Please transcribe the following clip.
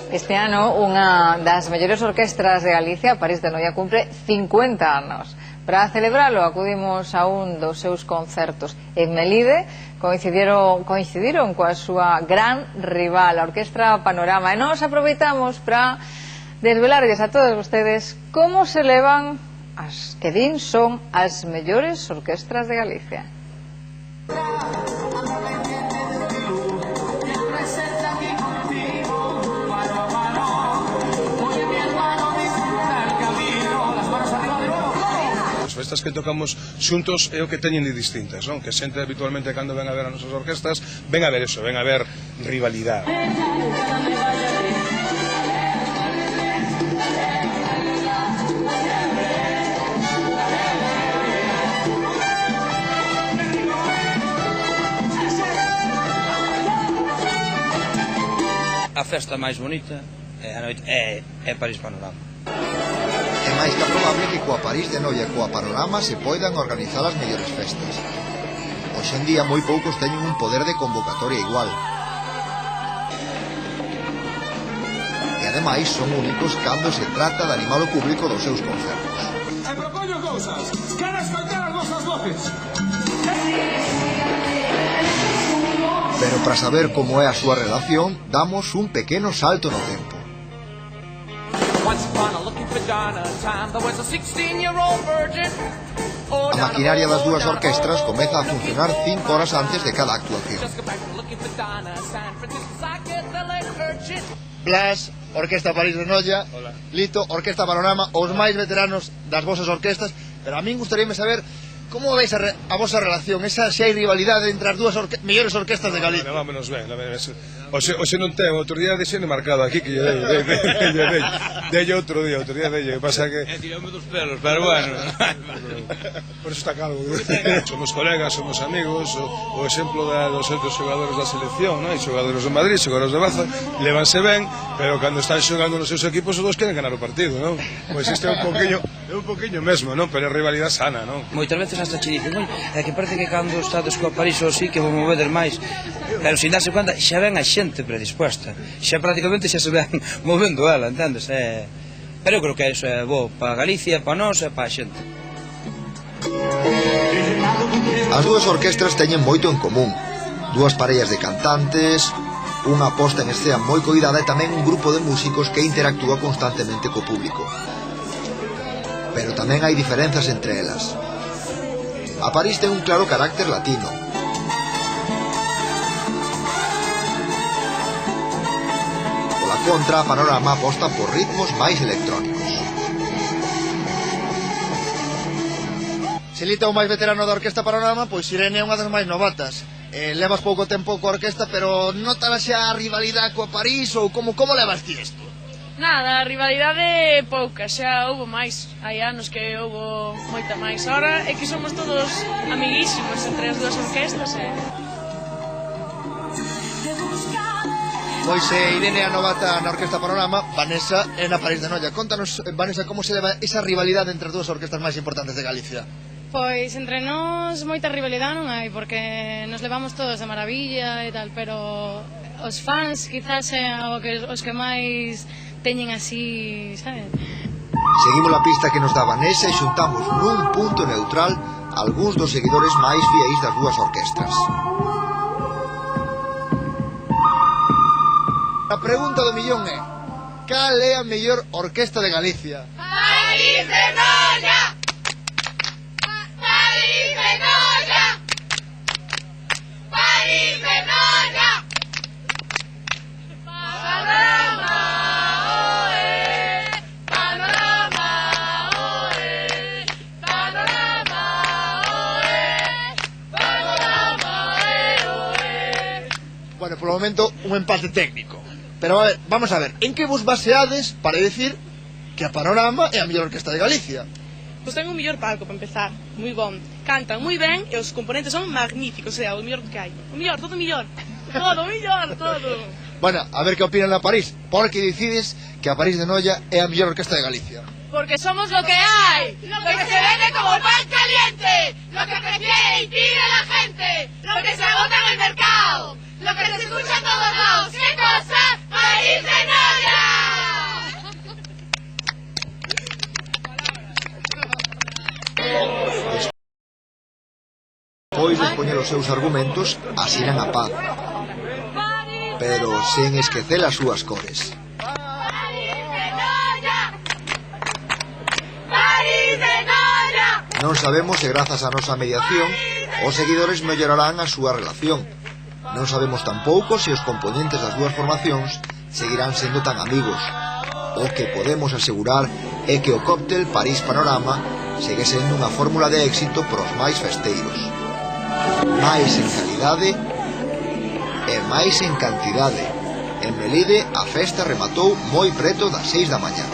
Este ano, unha das mellores orquestras de Galicia, París de Noia, cumpre 50 anos. Para celebralo, acudimos a un dos seus concertos en Melide. Coincidiron coa súa gran rival, a Orquestra Panorama. E nós aproveitamos para desvelarlles a todos vostedes como se levan as que din son as mellores orquestras de Galicia. As festas que tocamos xuntos é o que teñen de distintas, non? Que xente habitualmente cando ven a ver as nosas orquestas ven a ver eso, ven a ver rivalidade. A festa máis bonita é París Panorama. É máis que probable que coa París de Noia e coa Panorama se poidan organizar as mellores festas. Hoxe en día moi poucos teñen un poder de convocatoria igual. E ademais son únicos cando se trata de animar o público dos seus concertos. E propoño cousas, quero escoitar as vosas voces. Pero para saber como é a súa relación, damos un pequeno salto no tempo. A maquinaria das dúas orquestras comeza a funcionar 5 horas antes de cada actuación. Blas, Orquesta París de Noia. Hola. Lito, Orquesta Panorama, os máis veteranos das vosas orquestas. Pero a min gustaríame saber como veis a vosa relación, esa se hai rivalidade entre as dúas mellores orquestas de Galicia. Vámonos ben, hoxe non ten, outro día deixene marcado aquí que lle dei outro día que pasa que... Tirame dos pelos, pero bueno. Por eso está calvo. Somos colegas, somos amigos, o exemplo dos outros xogadores da selección, non? Xogadores do Madrid, xogadores de Baza, levanse ben, pero cando están xogando nos seus equipos os dos queren ganar o partido, non? Pois isto é un poquinho mesmo, non? Pero é rivalidade sana, non? Moitas veces hasta che dicen, é que parece que cando estades coa París ou sí que vos movedes máis, pero sin darse conta xa ven a xente predispuesta, xa prácticamente xa se ven movendo ela, entendes? Pero eu creo que iso é bo para Galicia, para nós e para a xente. As dúas orquestras teñen moito en común, dúas parellas de cantantes, unha posta en escena moi coidada e tamén un grupo de músicos que interactúa constantemente co público. Pero tamén hai diferenzas entre elas. A París ten un claro carácter latino. Pola contra, a Panorama aposta por ritmos máis electrónicos. Se Lita é o máis veterano da Orquesta Panorama, pois Irene é unha das máis novatas. Levas pouco tempo coa orquesta, pero notas xa a rivalidade coa París ou como levas ti isto? Nada, a rivalidade pouca, xa houbo máis. Hai anos que houbo moita máis. Ahora é que somos todos amiguísimos entre as dúas orquestas. Pois Irene é a novata na Orquesta Panorama, Vanessa é na París de Noia. Contanos, Vanessa, como se leva esa rivalidade entre as dúas orquestas máis importantes de Galicia? Pois entre nós moita rivalidade non hai, porque nos levamos todos de maravilla e tal, pero os fans quizás sean os que máis teñen así, sabes? Seguimos a pista que nos dá Vanessa e xuntamos nun punto neutral algúns dos seguidores máis fiéis das dúas orquestras. A pregunta do millón é: cal é a mellor orquesta de Galicia? París de Noia! París de Noia! París de Noia! Panorama! Bueno, polo momento un empate técnico. Pero vamos a ver, en que vos baseades para decir que a Panorama é a mellor orquesta de Galicia? Pois ten un mellor palco para empezar, moi bon. Cantan moi ben e os componentes son magníficos, o sea, o mellor que hai. O mellor, todo mellor. Todo mellor, todo. Bueno, a ver que opinan a París. Por que decides que a París de Noia é a mellor orquesta de Galicia? Porque somos lo que hay, Lo que se vende como pan caliente, lo que prefiere y pide la gente, lo que se agota en el mercado, lo que se escucha en todos lados. ¿Qué cosa? París de Noia. os seus argumentos asinan a paz, pero sen esquecer as súas cores. Non sabemos se grazas á nosa mediación os seguidores mellorarán a súa relación. Non sabemos tampouco se os componentes das dúas formacións seguirán sendo tan amigos. O que podemos asegurar é que o cóctel París Panorama segue sendo unha fórmula de éxito para os máis festeiros. Máis en calidade e máis en cantidade. En Melide a festa rematou moi preto das 6 da mañá.